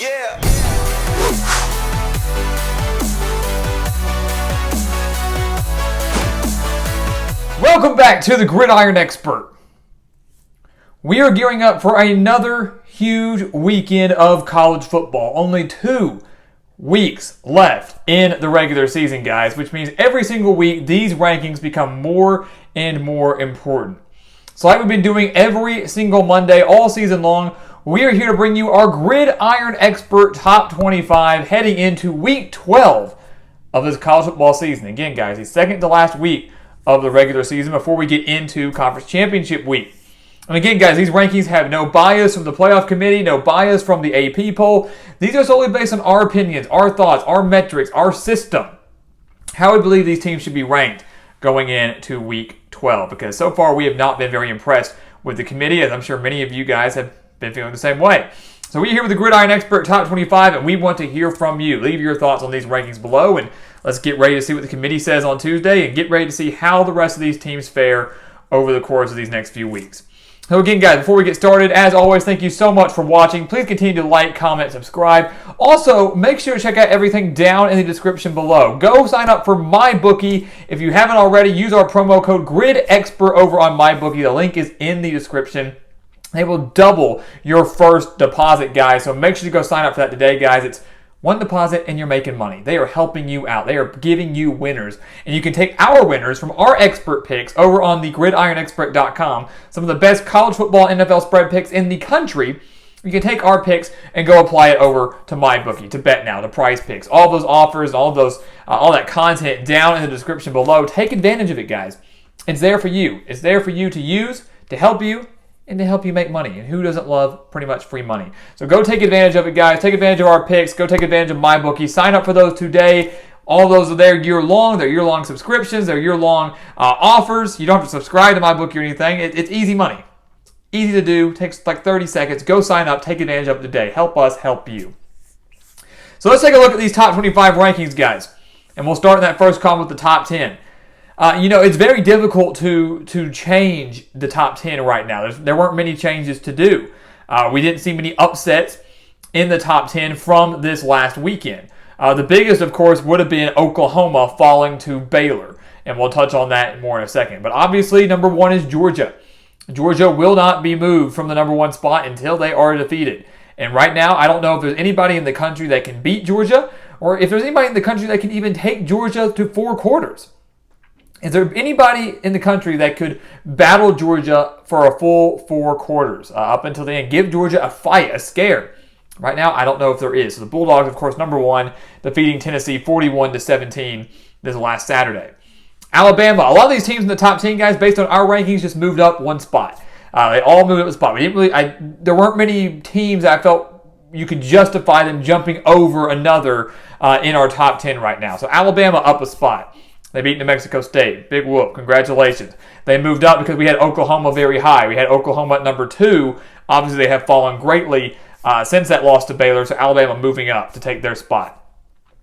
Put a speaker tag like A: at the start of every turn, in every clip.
A: Yeah.
B: Welcome back to the Gridiron Expert. We are gearing up for another huge weekend of college football. Only 2 weeks left in the regular season, guys, which means every single week these rankings become more and more important. So like we've been doing every single Monday all season long, we are here to bring you our Gridiron Expert Top 25 heading into Week 12 of this college football season. Again, guys, the second to last week of the regular season before we get into Conference Championship Week. And again, guys, these rankings have no bias from the playoff committee, no bias from the AP poll. These are solely based on our opinions, our thoughts, our metrics, our system, how we believe these teams should be ranked going into Week 12. Because so far we have not been very impressed with the committee, as I'm sure many of you guys have been feeling the same way. So we're here with the Gridiron Expert Top 25, and we want to hear from you. Leave your thoughts on these rankings below, and let's get ready to see what the committee says on Tuesday and get ready to see how the rest of these teams fare over the course of these next few weeks. So again, guys, before we get started, as always, thank you so much for watching. Please continue to like, comment, subscribe. Also, make sure to check out everything down in the description below. Go sign up for MyBookie. If you haven't already, use our promo code GridExpert over on MyBookie. The link is in the description. They will double your first deposit, guys. So make sure to go sign up for that today, guys. It's one deposit and you're making money. They are helping you out. They are giving you winners. And you can take our winners from our expert picks over on the gridironexpert.com. Some of the best college football NFL spread picks in the country. You can take our picks and go apply it over to MyBookie, to BetNow, to PrizePicks. All those offers, all that content down in the description below. Take advantage of it, guys. It's there for you. It's there for you to use, to help you, and to help you make money. And who doesn't love pretty much free money? So go take advantage of it, guys. Take advantage of our picks. Go take advantage of MyBookie. Sign up for those today. All those are there year-long. They're year-long subscriptions. They're year-long offers. You don't have to subscribe to MyBookie or anything. It's easy money. Easy to do. Takes like 30 seconds. Go sign up. Take advantage of it today. Help us help you. So let's take a look at these top 25 rankings, guys. And we'll start in that first column with the top 10. It's very difficult to change the top 10 right now. There weren't many changes to do. We didn't see many upsets in the top 10 from this last weekend. The biggest, of course, would have been Oklahoma falling to Baylor. And we'll touch on that more in a second. But obviously, number 1 is Georgia. Georgia will not be moved from the number 1 spot until they are defeated. And right now, I don't know if there's anybody in the country that can beat Georgia, or if there's anybody in the country that can even take Georgia to 4 quarters. Is there anybody in the country that could battle Georgia for a full 4 quarters up until the end? Give Georgia a fight, a scare. Right now, I don't know if there is. So the Bulldogs, of course, number 1, defeating Tennessee 41-17 this last Saturday. Alabama, a lot of these teams in the top 10, guys, based on our rankings, just moved up 1 spot. They all moved up a spot. There weren't many teams that I felt you could justify them jumping over another in our top 10 right now. So Alabama up a spot. They beat New Mexico State. Big whoop. Congratulations. They moved up because we had Oklahoma very high. We had Oklahoma at number 2. Obviously, they have fallen greatly since that loss to Baylor, so Alabama moving up to take their spot.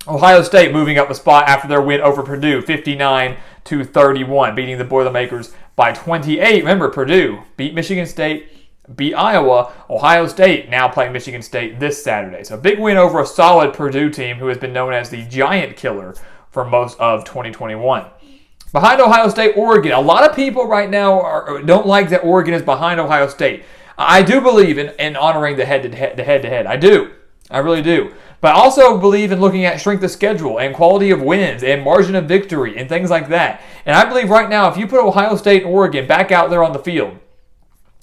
B: Ohio State moving up a spot after their win over Purdue, 59-31, beating the Boilermakers by 28. Remember, Purdue beat Michigan State, beat Iowa. Ohio State now playing Michigan State this Saturday. So big win over a solid Purdue team who has been known as the Giant Killer for most of 2021. Behind Ohio State, Oregon. A lot of people right now don't like that Oregon is behind Ohio State. I do believe in honoring the head-to-head. I do. I really do. But I also believe in looking at strength of schedule and quality of wins and margin of victory and things like that. And I believe right now, if you put Ohio State and Oregon back out there on the field,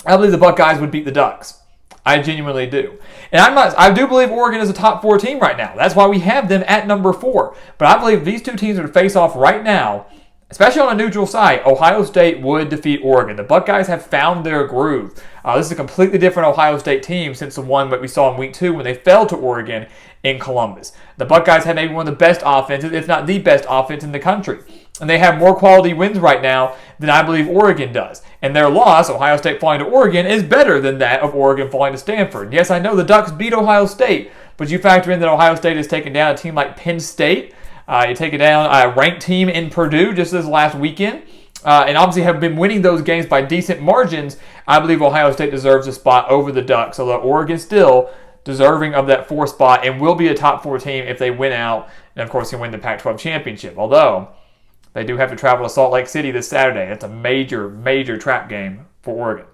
B: I believe the Buckeyes would beat the Ducks. I genuinely do. And I do believe Oregon is a top 4 team right now. That's why we have them at number 4. But I believe these 2 teams would face off right now, especially on a neutral site. Ohio State would defeat Oregon. The Buckeyes have found their groove. This is a completely different Ohio State team since the one that we saw in Week 2 when they fell to Oregon in Columbus. The Buckeyes have maybe one of the best offenses, if not the best offense in the country. And they have more quality wins right now than I believe Oregon does. And their loss, Ohio State falling to Oregon, is better than that of Oregon falling to Stanford. Yes, I know the Ducks beat Ohio State, but you factor in that Ohio State has taken down a team like Penn State. You take it down a ranked team in Purdue just this last weekend. And obviously have been winning those games by decent margins. I believe Ohio State deserves a spot over the Ducks, although Oregon still deserving of that 4 spot and will be a top 4 team if they win out and, of course, can win the Pac-12 championship. Although, they do have to travel to Salt Lake City this Saturday. That's a major, major trap game for Oregon.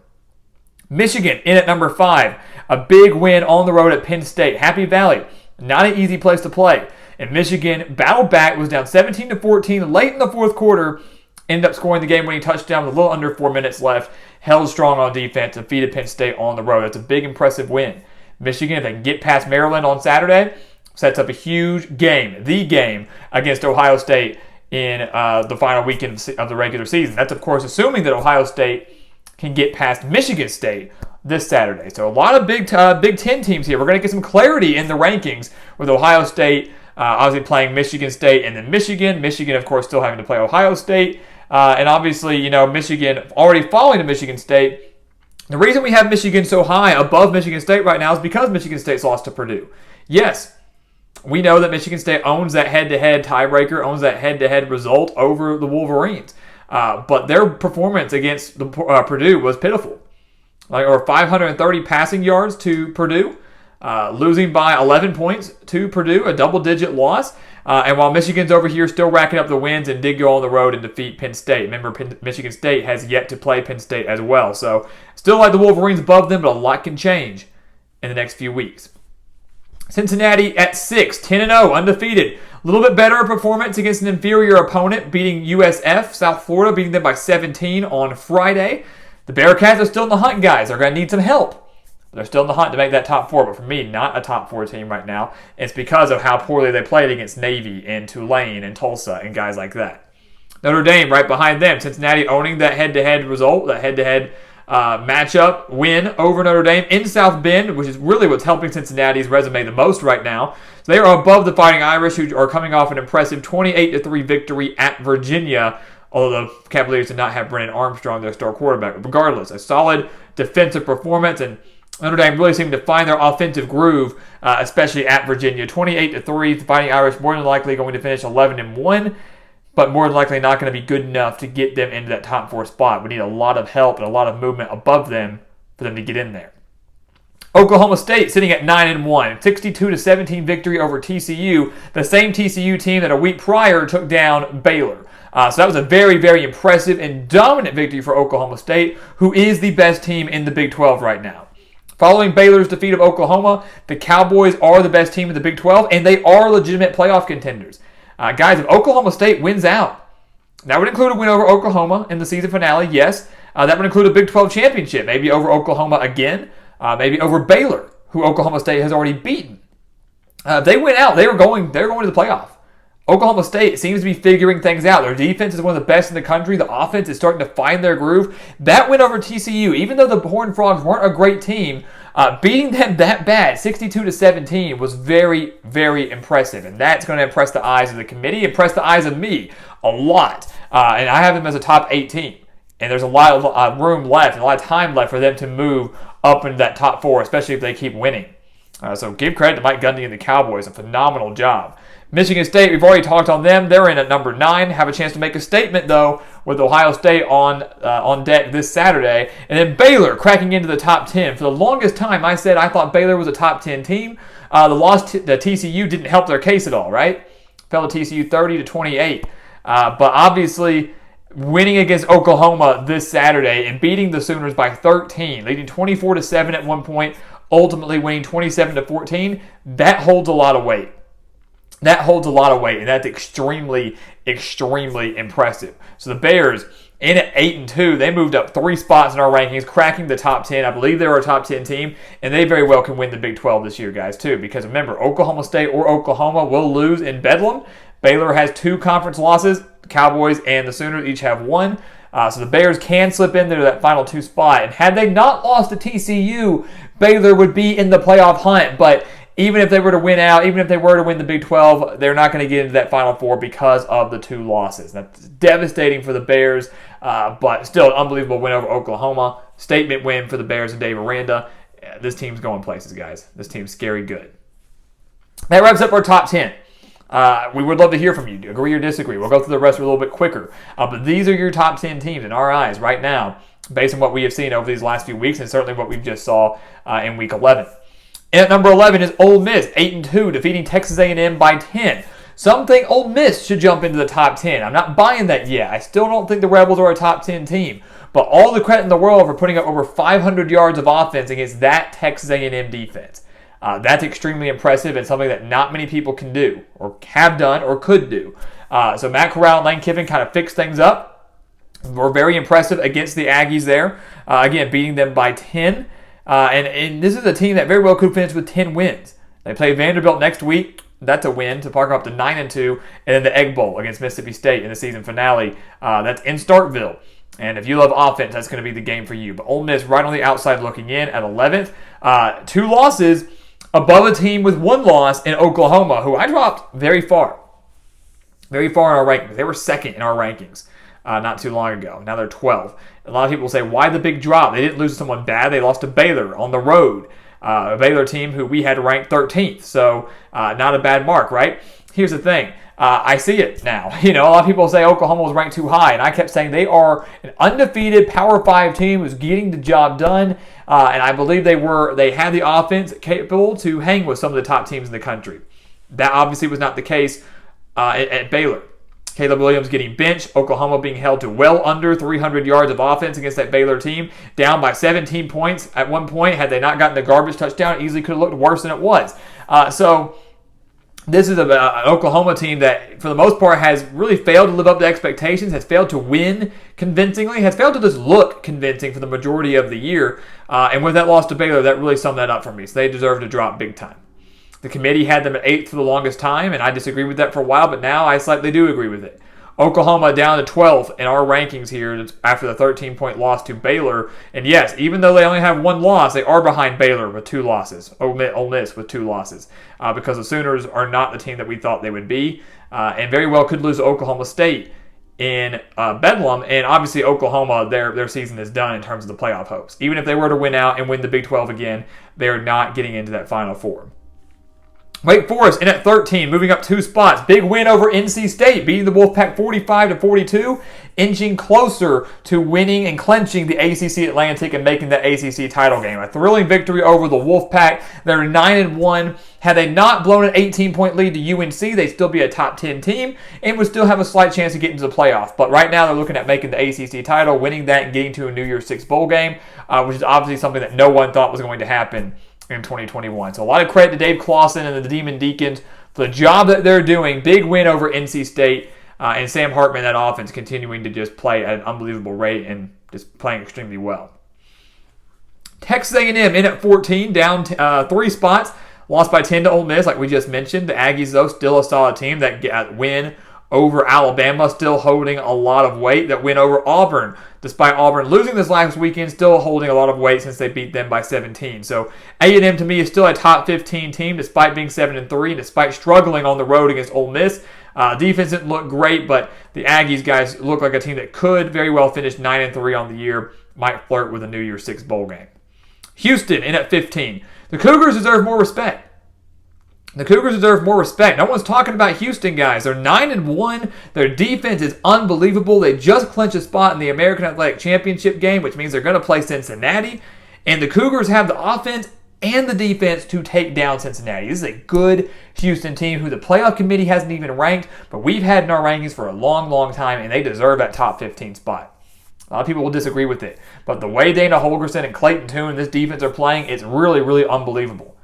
B: Michigan in at number 5. A big win on the road at Penn State. Happy Valley, not an easy place to play. And Michigan battled back, was down 17-14 late in the fourth quarter, ended up scoring the game-winning touchdown with a little under 4 minutes left, held strong on defense, defeated Penn State on the road. That's a big, impressive win. Michigan, if they can get past Maryland on Saturday, sets up a huge game, the game against Ohio State in the final weekend of the regular season. That's, of course, assuming that Ohio State can get past Michigan State this Saturday. So a lot of Big Ten teams here. We're going to get some clarity in the rankings with Ohio State obviously playing Michigan State and then Michigan. Michigan, of course, still having to play Ohio State. And obviously, Michigan already falling to Michigan State. The reason we have Michigan so high above Michigan State right now is because Michigan State's lost to Purdue. Yes, we know that Michigan State owns that head-to-head tiebreaker, owns that head-to-head result over the Wolverines. But their performance against Purdue was pitiful. Or 530 passing yards to Purdue, losing by 11 points to Purdue, a double-digit loss. And while Michigan's over here still racking up the wins and did go on the road and defeat Penn State. Remember, Michigan State has yet to play Penn State as well. So still like the Wolverines above them, but a lot can change in the next few weeks. Cincinnati at 6, 10-0, undefeated. A little bit better performance against an inferior opponent, beating USF, South Florida, beating them by 17 on Friday. The Bearcats are still in the hunt, guys. They're going to need some help. They're still in the hunt to make that top 4, but for me, not a top 4 team right now. It's because of how poorly they played against Navy and Tulane and Tulsa and guys like that. Notre Dame right behind them. Cincinnati owning that head-to-head result, that head-to-head matchup win over Notre Dame in South Bend, which is really what's helping Cincinnati's resume the most right now. So they are above the Fighting Irish, who are coming off an impressive 28-3 victory at Virginia, although the Cavaliers did not have Brennan Armstrong, their star quarterback. But regardless, a solid defensive performance, and Notre Dame really seemed to find their offensive groove, especially at Virginia. 28-3, the Fighting Irish more than likely going to finish 11-1, but more than likely not going to be good enough to get them into that top 4 spot. We need a lot of help and a lot of movement above them for them to get in there. Oklahoma State sitting at 9-1, 62-17 victory over TCU, the same TCU team that a week prior took down Baylor. So that was a very, very impressive and dominant victory for Oklahoma State, who is the best team in the Big 12 right now. Following Baylor's defeat of Oklahoma, the Cowboys are the best team in the Big 12, and they are legitimate playoff contenders. Guys, if Oklahoma State wins out, that would include a win over Oklahoma in the season finale, yes. That would include a Big 12 championship, maybe over Oklahoma again, maybe over Baylor, who Oklahoma State has already beaten. If they win out, they're going to the playoff. Oklahoma State seems to be figuring things out. Their defense is one of the best in the country. The offense is starting to find their groove. That win over TCU, even though the Horned Frogs weren't a great team, beating them that bad, 62-17, was very, very impressive. And that's going to impress the eyes of the committee, impress the eyes of me a lot. And I have them as a top 8 team. And there's a lot of room left and a lot of time left for them to move up into that top 4, especially if they keep winning. So give credit to Mike Gundy and the Cowboys. A phenomenal job. Michigan State, we've already talked on them. They're in at number 9. Have a chance to make a statement, though, with Ohio State on deck this Saturday. And then Baylor cracking into the top 10. For the longest time, I said I thought Baylor was a top 10 team. The loss to TCU didn't help their case at all, right? Fell to TCU 30-28. But obviously, winning against Oklahoma this Saturday and beating the Sooners by 13, leading 24-7 at one point, ultimately winning 27-14, that holds a lot of weight. That holds a lot of weight, and that's extremely, extremely impressive. So the Bears, in at 8-2, they moved up 3 spots in our rankings, cracking the top 10. I believe they're a top 10 team, and they very well can win the Big 12 this year, guys, too. Because remember, Oklahoma State or Oklahoma will lose in Bedlam. Baylor has 2 conference losses. The Cowboys and the Sooners each have 1. So the Bears can slip in there to that final 2 spot. And had they not lost to TCU, Baylor would be in the playoff hunt. But even if they were to win out, even if they were to win the Big 12, they're not going to get into that Final 4 because of the 2 losses. That's devastating for the Bears, but still an unbelievable win over Oklahoma. Statement win for the Bears and Dave Aranda. This team's going places, guys. This team's scary good. That wraps up our top 10. We would love to hear from you. Agree or disagree. We'll go through the rest a little bit quicker. But these are your top 10 teams in our eyes right now, based on what we have seen over these last few weeks and certainly what we've just saw in Week 11. And at number 11 is Ole Miss, 8-2, defeating Texas A&M by 10. Some think Ole Miss should jump into the top 10. I'm not buying that yet. I still don't think the Rebels are a top 10 team. But all the credit in the world for putting up over 500 yards of offense against that Texas A&M defense. That's extremely impressive and something that not many people can do or have done or could do. So Matt Corral and Lane Kiffin kind of fixed things up. Were very impressive against the Aggies there. Again, beating them by 10. And this is a team that very well could finish with 10 wins. They play Vanderbilt next week. That's a win to park up to 9-2. And then the Egg Bowl against Mississippi State in the season finale. That's in Starkville. And if you love offense, that's going to be the game for you. But Ole Miss right on the outside looking in at 11th. 2 losses above a team with 1 loss in Oklahoma, who I dropped very far. Very far in our rankings. They were second in our rankings not too long ago. Now they're 12. A lot of people say, why the big drop? They didn't lose to someone bad. They lost to Baylor on the road. A Baylor team who we had ranked 13th. So not a bad mark, right? Here's the thing. I see it now. A lot of people say Oklahoma was ranked too high, and I kept saying they are an undefeated Power 5 team who's getting the job done, and I believe they had the offense capable to hang with some of the top teams in the country. That obviously was not the case at Baylor. Caleb Williams getting benched, Oklahoma being held to well under 300 yards of offense against that Baylor team, down by 17 points at one point. Had they not gotten the garbage touchdown, it easily could have looked worse than it was. So this is an Oklahoma team that, for the most part, has really failed to live up to expectations, has failed to win convincingly, has failed to just look convincing for the majority of the year. And with that loss to Baylor, that really summed that up for me. So they deserve to drop big time. The committee had them at 8th for the longest time, and I disagreed with that for a while, but now I slightly do agree with it. Oklahoma down to 12th in our rankings here after the 13-point loss to Baylor. And yes, even though they only have 1 loss, they are behind Baylor with 2 losses. Ole Miss with 2 losses. Because the Sooners are not the team that we thought they would be. And very well could lose to Oklahoma State in Bedlam. And obviously Oklahoma, their season is done in terms of the playoff hopes. Even if they were to win out and win the Big 12 again, they're not getting into that Final Four. Wake Forest in at 13, moving up 2 spots. Big win over NC State, beating the Wolfpack 45-42, inching closer to winning and clinching the ACC Atlantic and making the ACC title game. A thrilling victory over the Wolfpack. They're 9-1. Had they not blown an 18-point lead to UNC, they'd still be a top 10 team and would still have a slight chance to get into the playoff. But right now, they're looking at making the ACC title, winning that, and getting to a New Year's Six bowl game, which is obviously something that no one thought was going to happen in 2021. So a lot of credit to Dave Clawson and the Demon Deacons for the job that they're doing. Big win over NC State, and Sam Hartman, that offense, continuing to just play at an unbelievable rate and just playing extremely well. Texas A&M in at 14, down 3 spots, lost by 10 to Ole Miss, like we just mentioned. The Aggies, though, still a solid team. That win over Alabama, still holding a lot of weight. That win over Auburn, despite Auburn losing this last weekend, still holding a lot of weight since they beat them by 17. So A&M to me is still a top 15 team, despite being 7-3, despite struggling on the road against Ole Miss. Defense didn't look great, but the Aggies guys look like a team that could very well finish 9-3 on the year, might flirt with a New Year's Six bowl game. Houston in at 15. The Cougars deserve more respect. The Cougars deserve more respect. No one's talking about Houston, guys. They're 9-1. Their defense is unbelievable. They just clinched a spot in the American Athletic Championship game, which means they're going to play Cincinnati. And the Cougars have the offense and the defense to take down Cincinnati. This is a good Houston team who the playoff committee hasn't even ranked, but we've had in our rankings for a long, long time, and they deserve that top 15 spot. A lot of people will disagree with it, but the way Dana Holgorsen and Clayton Tune and this defense are playing, it's really, really unbelievable.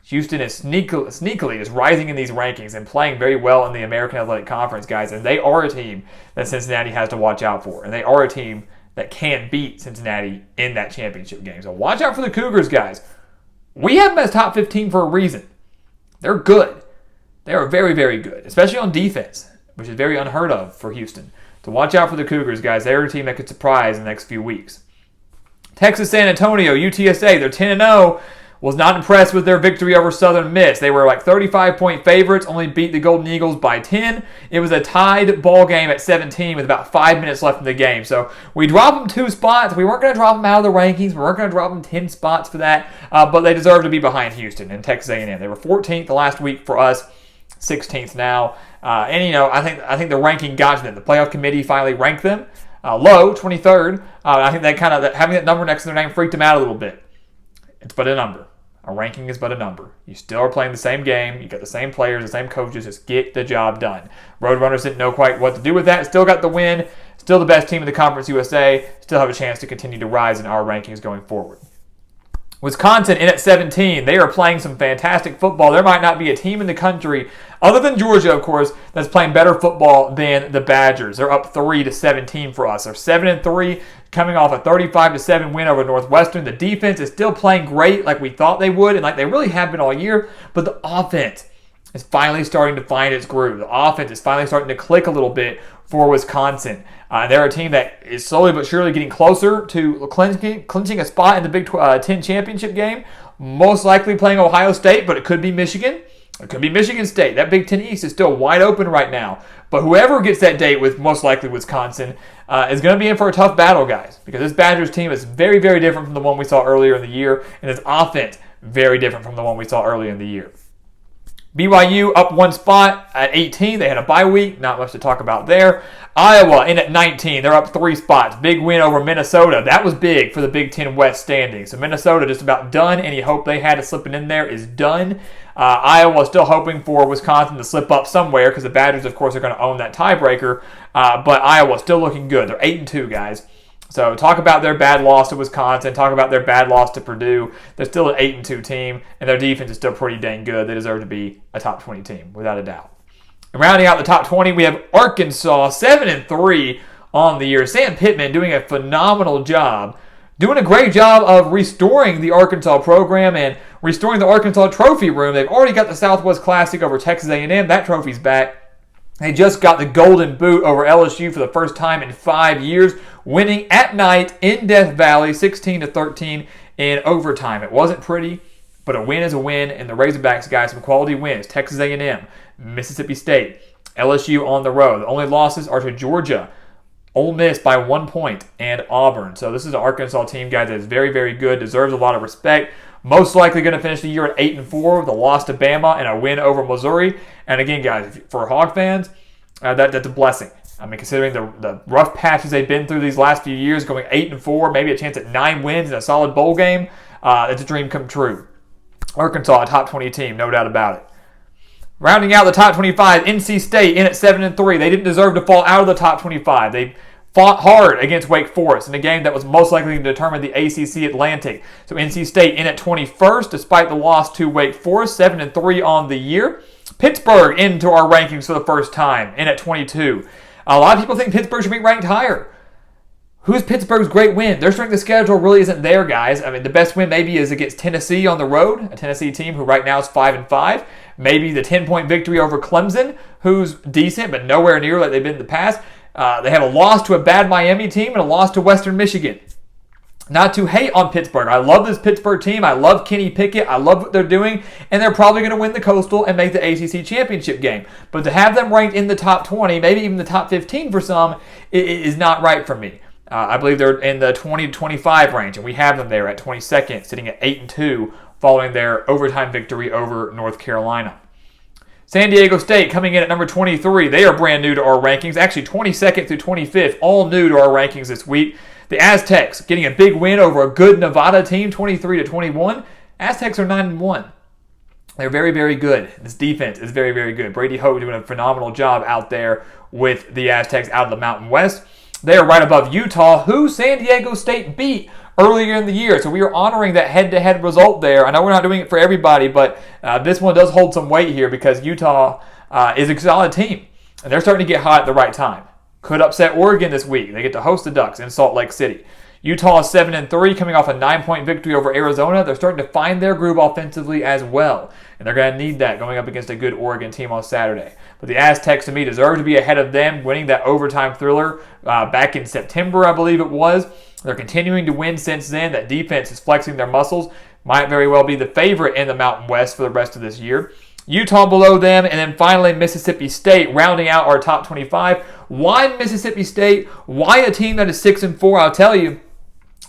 B: Houston is sneakily just rising in these rankings and playing very well in the American Athletic Conference, guys, and they are a team that Cincinnati has to watch out for, and they are a team that can beat Cincinnati in that championship game. So watch out for the Cougars, guys. We have them as top 15 for a reason. They're good. They are very, very good, especially on defense, which is very unheard of for Houston. So watch out for the Cougars, guys. They're a team that could surprise in the next few weeks. Texas San Antonio, UTSA, they're 10-0. Was not impressed with their victory over Southern Miss. They were like 35-point favorites, only beat the Golden Eagles by 10. It was a tied ball game at 17 with about 5 minutes left in the game. So we dropped them 2 spots. We weren't going to drop them out of the rankings. We weren't going to drop them 10 spots for that. But they deserve to be behind Houston and Texas A&M. They were 14th the last week for us, 16th now. I think the ranking got to them. The playoff committee finally ranked them low, 23rd. I think that kind of having that number next to their name freaked them out a little bit. It's but a number. A ranking is but a number. You still are playing the same game. You got the same players, the same coaches. Just get the job done. Roadrunners didn't know quite what to do with that. Still got the win. Still the best team in the Conference USA. Still have a chance to continue to rise in our rankings going forward. Wisconsin in at 17. They are playing some fantastic football. There might not be a team in the country, other than Georgia, of course, that's playing better football than the Badgers. They're up 3-17 for us. They're 7-3, coming off a 35-7 win over Northwestern. The defense is still playing great like we thought they would, and like they really have been all year, but the offense is finally starting to find its groove. The offense is finally starting to click a little bit for Wisconsin. They're a team that is slowly but surely getting closer to clinching a spot in the Big 10 championship game. Most likely playing Ohio State, but it could be Michigan. It could be Michigan State. That Big 10 East is still wide open right now. But whoever gets that date with most likely Wisconsin is going to be in for a tough battle, guys. Because this Badgers team is very, very different from the one we saw earlier in the year. And this offense, very different from the one we saw earlier in the year. BYU up one spot at 18. They had a bye week. Not much to talk about there. Iowa in at 19. They're up 3 spots. Big win over Minnesota. That was big for the Big Ten West standings. So Minnesota just about done. Any hope they had of slipping in there is done. Iowa still hoping for Wisconsin to slip up somewhere because the Badgers, of course, are going to own that tiebreaker. But Iowa still looking good. They're 8-2, guys. So talk about their bad loss to Wisconsin. Talk about their bad loss to Purdue. They're still an 8-2 team, and their defense is still pretty dang good. They deserve to be a top 20 team, without a doubt. And rounding out the top 20, we have Arkansas, 7-3 on the year. Sam Pittman doing a phenomenal job. Doing a great job of restoring the Arkansas program and restoring the Arkansas trophy room. They've already got the Southwest Classic over Texas A&M. That trophy's back. They just got the Golden Boot over LSU for the first time in 5 years, winning at night in Death Valley, 16-13 in overtime. It wasn't pretty, but a win is a win, and the Razorbacks got some quality wins. Texas A&M, Mississippi State, LSU on the road. The only losses are to Georgia, Ole Miss by 1 point, and Auburn. So this is an Arkansas team, guys, that is very, very good, deserves a lot of respect. Most likely going to finish the year at 8-4 with a loss to Bama and a win over Missouri. And again, guys, for Hog fans, that's a blessing. I mean, considering the rough patches they've been through these last few years, going 8-4, maybe a chance at 9 wins in a solid bowl game, it's a dream come true. Arkansas, a top 20 team, no doubt about it. Rounding out the top 25, NC State in at 7-3. They didn't deserve to fall out of the top 25. They fought hard against Wake Forest in a game that was most likely to determine the ACC Atlantic. So NC State in at 21st, despite the loss to Wake Forest, 7-3 on the year. Pittsburgh into our rankings for the first time, in at 22. A lot of people think Pittsburgh should be ranked higher. Who's Pittsburgh's great win? Their strength of schedule really isn't there, guys. I mean, the best win maybe is against Tennessee on the road, a Tennessee team who right now is 5-5. Maybe the 10-point victory over Clemson, who's decent but nowhere near like they've been in the past. They have a loss to a bad Miami team and a loss to Western Michigan. Not to hate on Pittsburgh. I love this Pittsburgh team. I love Kenny Pickett. I love what they're doing. And they're probably going to win the Coastal and make the ACC championship game. But to have them ranked in the top 20, maybe even the top 15 for some, is not right for me. I believe they're in the 20 to 25 range, and we have them there at 22nd, sitting at 8-2, following their overtime victory over North Carolina. San Diego State coming in at number 23. They are brand new to our rankings. Actually, 22nd through 25th, all new to our rankings this week. The Aztecs getting a big win over a good Nevada team, 23-21. Aztecs are 9-1. They're very, very good. This defense is very, very good. Brady Hoke doing a phenomenal job out there with the Aztecs out of the Mountain West. They are right above Utah, who San Diego State beat earlier in the year. So we are honoring that head-to-head result there. I know we're not doing it for everybody, but this one does hold some weight here because Utah is a solid team. And they're starting to get hot at the right time. Could upset Oregon this week. They get to host the Ducks in Salt Lake City. Utah is 7-3, coming off a 9-point victory over Arizona. They're starting to find their groove offensively as well. And they're going to need that going up against a good Oregon team on Saturday. But the Aztecs, to me, deserve to be ahead of them, winning that overtime thriller back in September, I believe it was. They're continuing to win since then. That defense is flexing their muscles. Might very well be the favorite in the Mountain West for the rest of this year. Utah below them, and then finally Mississippi State rounding out our top 25. Why Mississippi State? Why a team that is 6-4? I'll tell you.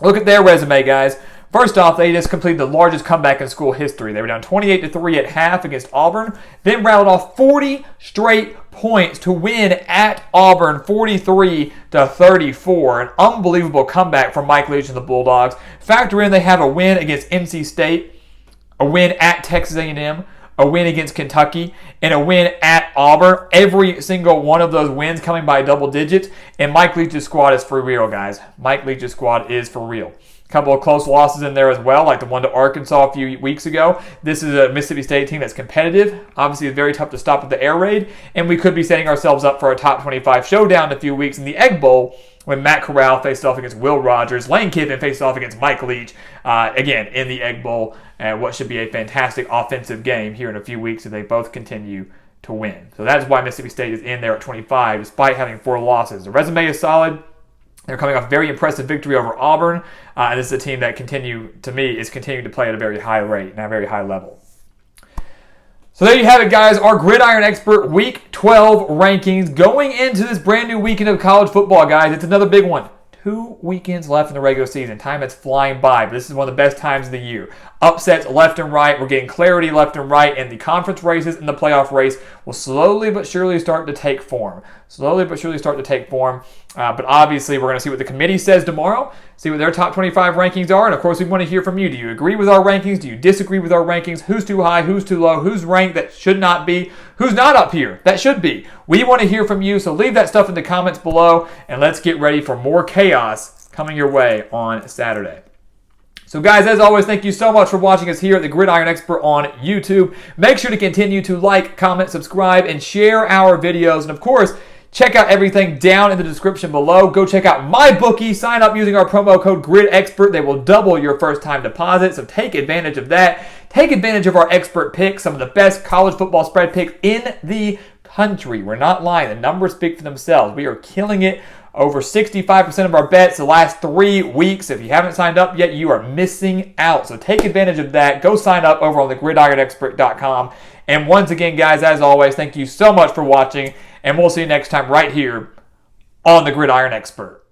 B: Look at their resume, guys. First off, they just completed the largest comeback in school history. They were down 28-3 at half against Auburn, then rattled off 40 straight points to win at Auburn, 43-34. An unbelievable comeback from Mike Leach and the Bulldogs. Factor in they have a win against NC State. a win at Texas A&M, a win against Kentucky, and a win at Auburn. Every single one of those wins coming by double digits. And Mike Leach's squad is for real, guys. Mike Leach's squad is for real. A couple of close losses in there as well, like the one to Arkansas a few weeks ago. This is a Mississippi State team that's competitive. Obviously, it's very tough to stop with the air raid. And we could be setting ourselves up for a top 25 showdown in a few weeks in the Egg Bowl when Matt Corral faced off against Will Rogers. Lane Kiffin faced off against Mike Leach, again, in the Egg Bowl. What should be a fantastic offensive game here in a few weeks if they both continue to win. So that's why Mississippi State is in there at 25, despite having 4 losses. The resume is solid. They're coming off a very impressive victory over Auburn. And this is a team that continuing to play at a very high rate and at a very high level. So there you have it, guys. Our Gridiron Expert Week 12 rankings going into this brand new weekend of college football, guys. It's another big one. 2 weekends left in the regular season. Time is flying by, but this is one of the best times of the year. Upsets left and right. We're getting clarity left and right, and the conference races and the playoff race will slowly but surely start to take form. But obviously, we're going to see what the committee says tomorrow, see what their top 25 rankings are, and of course, we want to hear from you. Do you agree with our rankings? Do you disagree with our rankings? Who's too high? Who's too low? Who's ranked that should not be? Who's not up here that should be? We want to hear from you, so leave that stuff in the comments below, and let's get ready for more chaos coming your way on Saturday. So guys, as always, thank you so much for watching us here at the Gridiron Expert on YouTube. Make sure to continue to like, comment, subscribe, and share our videos. And of course, check out everything down in the description below. Go check out MyBookie. Sign up using our promo code GridExpert. They will double your first time deposit, so take advantage of that. Take advantage of our expert picks, some of the best college football spread picks in the country. We're not lying. The numbers speak for themselves. We are killing it. Over 65% of our bets the last 3 weeks. If you haven't signed up yet, you are missing out. So take advantage of that. Go sign up over on thegridironexpert.com. And once again, guys, as always, thank you so much for watching. And we'll see you next time right here on the Gridiron Expert.